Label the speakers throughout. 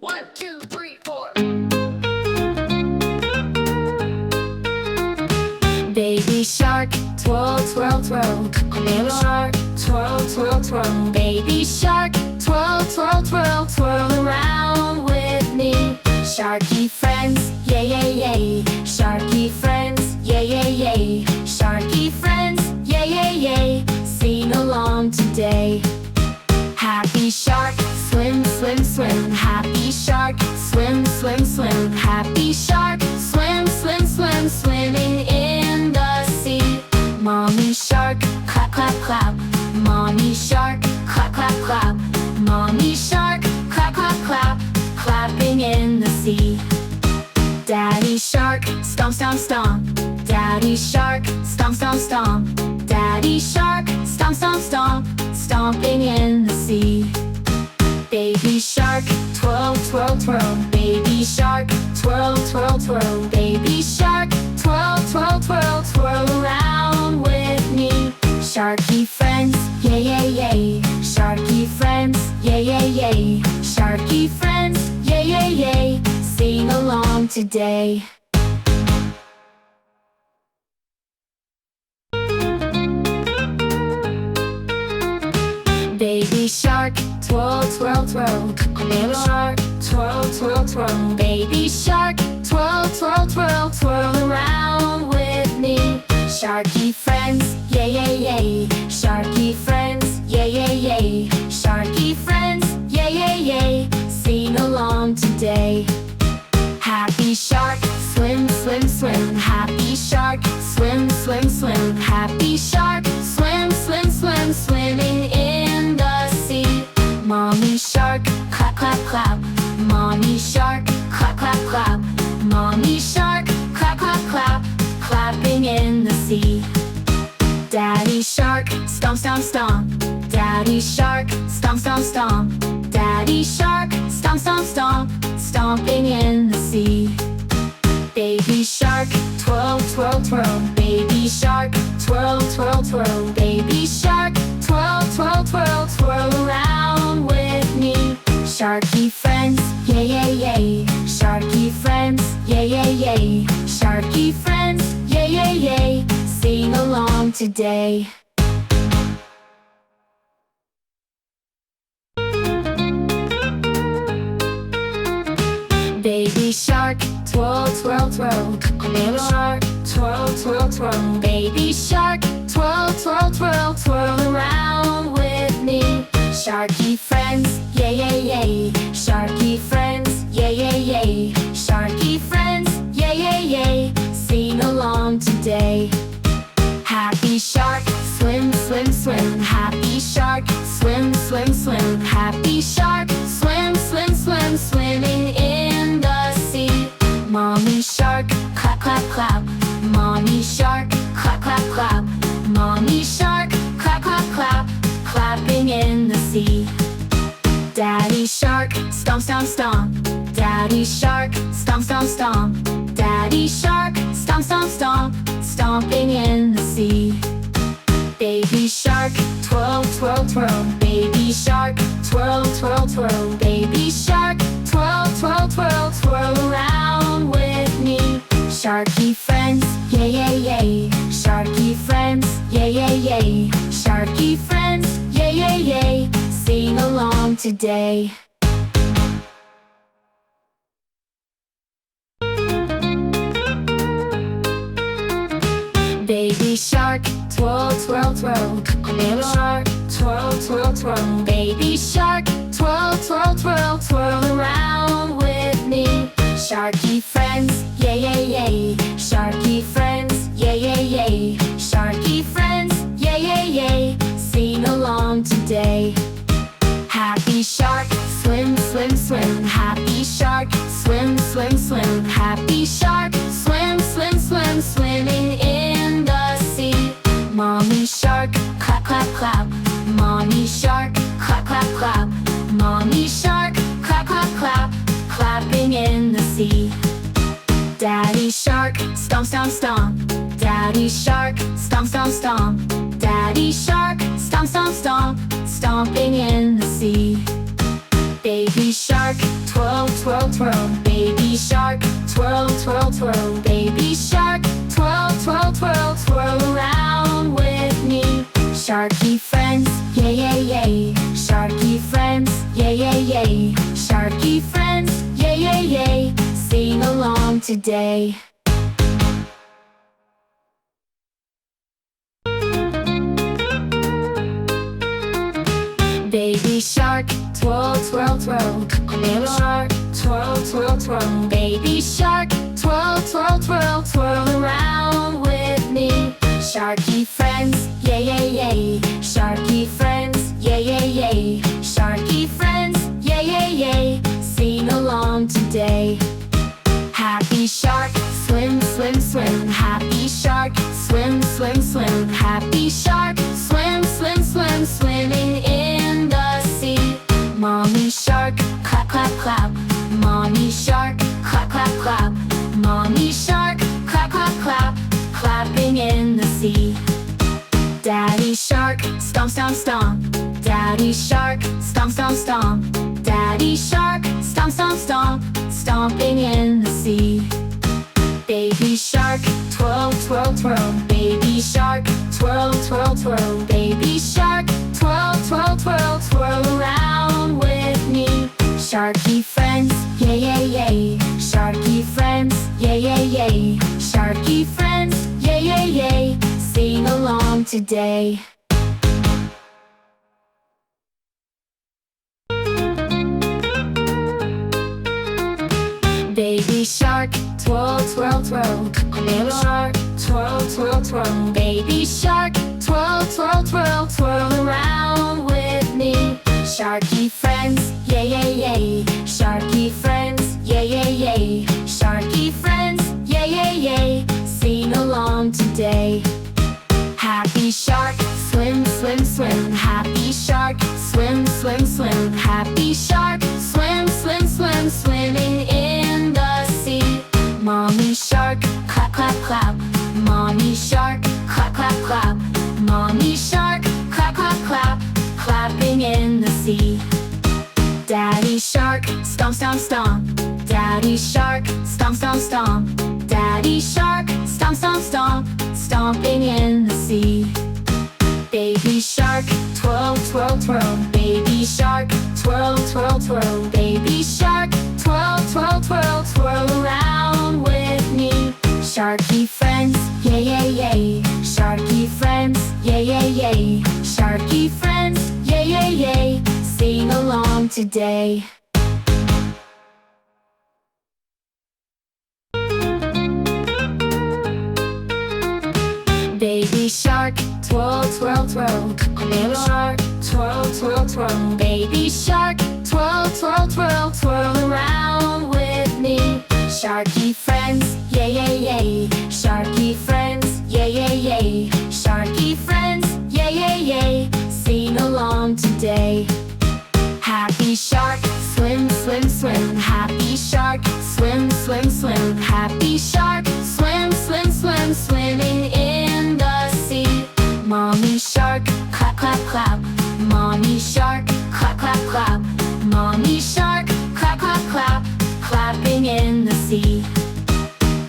Speaker 1: One, two, three, four. Baby shark, twirl, twirl, twirl. Little shark, twirl, twirl, twirl. Baby shark, twirl, twirl, twirl. Twirl around with me. Sharky friends, yay, yay, yay. Sharky friends, yay, yay, yay. Sharky friends, yay, yay, yay. Sing along today. Happy shark, swim, swim, swim. Happy shark, swim, swim, swim. Happy shark, swim, swim, swim. Swimming in the sea. Mommy shark, clap, clap, clap. Mommy shark, clap, clap, clap. Mommy shark, clap, clap, clap. Clapping in the sea. Daddy shark, stomp, stomp, stomp. Daddy shark, stomp, stomp, stomp. Daddy shark, stomp, stomp, stomp. Stomping in the sea. Baby shark, twirl, twirl, twirl. Baby shark, twirl, twirl, twirl. Baby shark, twirl, twirl, twirl. Twirl around with me. Sharky friends, yay, yay, yay. Sharky friends, yay, yay, yay. Sharky friends, yay, yay, yay. Sing along today. Baby shark, twirl, twirl, twirl. Little shark, twirl, twirl, twirl. Baby shark, twirl, twirl, twirl. Twirl around with me. Sharky friends, yay, yay, yay. Sharky friends, yay, yay, yay. Sharky friends, yay, yay, yay. Sing along today. Happy shark, swim, swim, swim. Happy shark, swim, swim, swim. Happy shark, swim, swim, swim. Swimming in the sea. Mommy shark, clap, clap, clap. Mommy shark, clap, clap, clap. Mommy shark, clap, clap, clap. Clapping in the sea. Daddy shark, stomp, stomp, stomp. Daddy shark, stomp, stomp, stomp. Daddy shark, stomp, stomp, stomp. Stomping in the sea. Baby shark, twirl, twirl, twirl. Baby shark, twirl, twirl, twirl. Baby shark, twirl, twirl, twirl. Twirl around with me. Sharky friends, yay, yay, yay. Sharky friends, yay, yay, yay. Sharky friends, yay, yay, yay. Sing along today. Baby shark, twirl, twirl, twirl. Little shark, twirl, twirl, twirl. Baby shark, twirl, twirl, twirl. Twirl around with me. Sharky friends, yay, yay, yay. Sharky friends, yay, yay, yay. Sharky friends, yay, yay, yay. Sing along today. Happy shark, swim, swim, swim. Happy shark, swim, swim, swim. Happy shark, swim, swim, swim. Swimming in the sea. Mommy shark, clap, clap, clap. Mommy shark, clap, clap, clap. Mommy shark, clap, clap, clap. Clapping in the sea. Daddy shark, stomp, stomp, stomp. Daddy shark, stomp, stomp, stomp. Daddy shark, stomp, stomp, stomp. Stomping in the sea. Baby shark, twirl, twirl, twirl. Baby shark, twirl, twirl, twirl. Baby shark, twirl, twirl, twirl. Twirl around with me. Sharky friends, yay, yay, yay. Sharky friends, yay, yay, yay. Sharky friends, yay, yay, yay. Sing along today. Baby shark, twirl, twirl, twirl. Little shark, twirl, twirl, twirl. Baby shark, twirl, twirl, twirl. Twirl around with me. Sharky friends, yay, yay, yay. Sharky friends, yay, yay, yay. Sharky friends, yay, yay, yay. Sing along today. Happy shark, swim, swim, swim. Happy shark, swim, swim, swim. Happy shark, swim, swim, swim. Swimming in the sea. Mommy shark, clap, clap, clap. Mommy shark, clap, clap, clap. Mommy shark, clap, clap, clap. Clapping in the sea. Daddy shark, stomp, stomp, stomp. Daddy shark, stomp, stomp, stomp. Daddy shark, stomp, stomp, stomp. Stomping in the sea. Baby shark, twirl, twirl, twirl. Baby shark, twirl, twirl, twirl. Baby shark, twirl, twirl, twirl. Twirl around with me. Sharky friends, yay, yay, yay. Sharky friends, yay, yay, yay. Sharky friends, yay, yay, yay. Sing along today. Baby shark, twirl, twirl, twirl. Little shark, twirl, twirl, twirl. Baby shark, twirl, twirl, twirl. Twirl around with me. Sharky friends, yay, yay, yay. Sharky friends, yay, yay, yay. Sharky friends, yay, yay, yay. Sing along today. Happy shark, swim, swim, swim. Happy shark, swim, swim, swim. Happy shark, swim, swim, swim. Swimming in the sea. Mommy shark, clap, clap, clap. Mommy shark, clap, clap, clap. Mommy shark, clap, clap, clap. Clapping in the sea. Daddy shark, stomp, stomp, stomp. Daddy shark, stomp, stomp, stomp. Daddy shark, stomp, stomp, stomp. Stomping in the sea. Baby shark, twirl, twirl, twirl. Baby shark, twirl, twirl, twirl. Baby shark, twirl, twirl, twirl. Twirl around with me. Sharky friends, yay, yay, yay. Sharky friends, yay, yay, yay. Sharky friends, yay, yay, yay. Sing along today. Baby shark, twirl, twirl, twirl. Little shark, twirl, twirl, twirl. Baby shark, twirl, twirl, twirl. Twirl around with me. Sharky friends, yay, yay, yay. Sharky friends, yay, yay, yay. Sharky friends, yay, yay, yay. Sing along today. Happy shark, swim, swim, swim. Happy shark, swim, swim, swim. Happy shark, swim, swim, swim. Swimming in the sea. Mommy shark, clap, clap, clap. Mommy shark, clap, clap, clap. Mommy shark, clap, clap, clap. Clapping in the sea. Daddy shark, stomp, stomp, stomp. Daddy shark, stomp, stomp, stomp. Daddy shark, stomp, stomp, stomp. Stomping in the sea. Baby shark, twirl, twirl, twirl. Baby shark, twirl, twirl, twirl. Baby shark, twirl, twirl, twirl. Twirl around with me. Sharky friends, yay, yay, yay. Sharky friends, yay, yay, yay. Sharky friends, yay, yay, yay. Sing along today. Baby shark, twirl, twirl, twirl. Little shark, twirl, twirl, twirl. Baby shark, twirl, twirl, twirl. Twirl around with me. Sharky friends, yay, yay, yay. Sharky friends, yay, yay, yay. Sharky friends, yay, yay, yay. Sing along today. Happy shark, swim, swim, swim. Happy shark, swim, swim, swim. Happy shark, swim, swim, swim. Swimming in the sea. Mommy shark, clap, clap, clap. Mommy shark, clap, clap, clap. Mommy shark, clap, clap, clap. Clapping in the sea.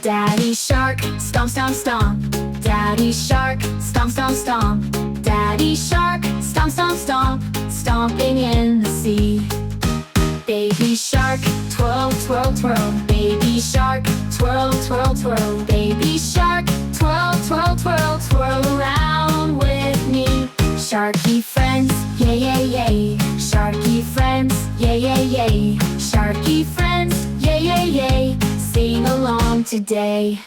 Speaker 1: Daddy shark, stomp, stomp, stomp. Daddy shark, stomp, stomp, stomp. Daddy shark, stomp, stomp, stomp. Stomping in the sea. Baby shark, twirl, twirl, twirl. Baby shark, twirl, twirl, twirl. Baby shark, twirl, twirl, twirl. Twirl around with me. Sharky friends, yay, yay, yay. Sharky friends, yay, yay, yay. Sharky friends, yay, yay, yay. Sing along today.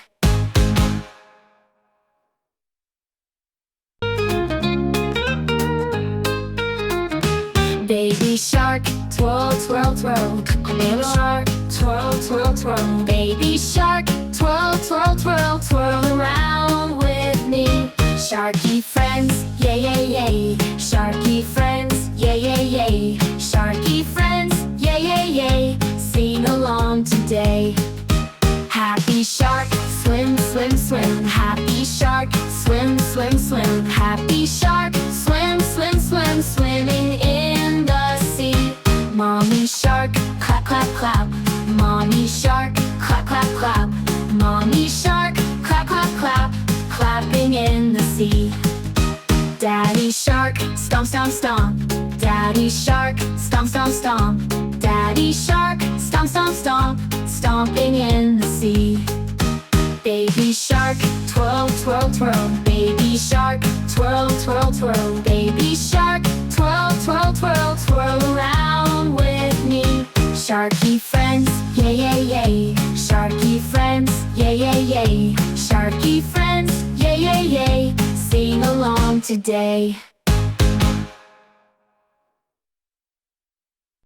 Speaker 1: Baby shark, twirl, twirl, twirl. Little shark, twirl, twirl, twirl. Baby shark, twirl, twirl, twirl. Twirl around with me. Sharky friends, yay, yay, yay. Sharky friends, yay, yay, yay. Sharky friends, yay, yay, yay. Sing along today. Happy shark, swim, swim, swim. Happy shark, swim, swim, swim. Happy shark, swim, swim, swim. Swimming in the sea. Mommy shark, clap, clap, clap. shark, clap, clap, clap. Mommy shark, clap, clap, clap, clapping in the sea. Daddy shark, stomp, stomp, stomp. Daddy shark, stomp, stomp, stomp. Daddy shark, stomp, stomp, stomp, stomping in the sea. Baby shark, twirl, twirl, twirl. Baby shark, twirl, twirl, twirl. Baby shark, twirl, twirl, twirl, twirl around with me. Sharky friends, yay, yay, yay. Sharky friends, yay, yay, yay. Sharky friends, yay, yay, yay. Sing along today.